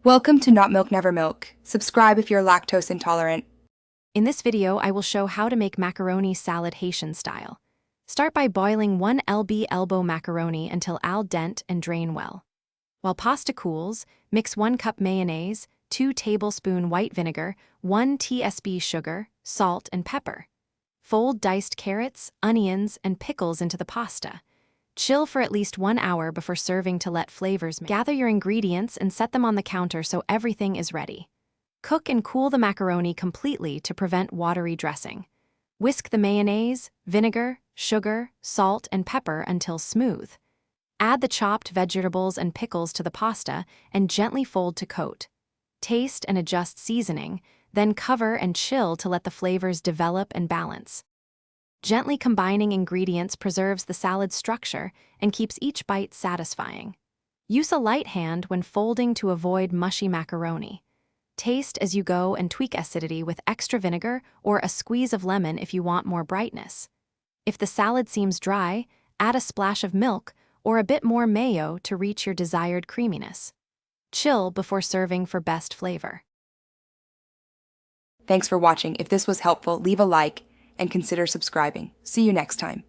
Welcome to Not Milk Never Milk. Subscribe if you're lactose intolerant. In this video, I will show how to make macaroni salad Haitian style. Start by boiling 1 lb elbow macaroni until al dente and drain well. While pasta cools, mix 1 cup mayonnaise, 2 tablespoons white vinegar, 1 tsp sugar, salt, and pepper. Fold diced carrots, onions, and pickles into the pasta. Chill for at least 1 hour before serving to let flavors mix. Gather your ingredients and set them on the counter so everything is ready. Cook and cool the macaroni completely to prevent watery dressing. Whisk the mayonnaise, vinegar, sugar, salt, and pepper until smooth. Add the chopped vegetables and pickles to the pasta and gently fold to coat. Taste and adjust seasoning, then cover and chill to let the flavors develop and balance. Gently combining ingredients preserves the salad's structure and keeps each bite satisfying. Use a light hand when folding to avoid mushy macaroni. Taste as you go and tweak acidity with extra vinegar or a squeeze of lemon if you want more brightness. If the salad seems dry, add a splash of milk or a bit more mayo to reach your desired creaminess. Chill before serving for best flavor. Thanks for watching. If this was helpful, leave a like and consider subscribing. See you next time.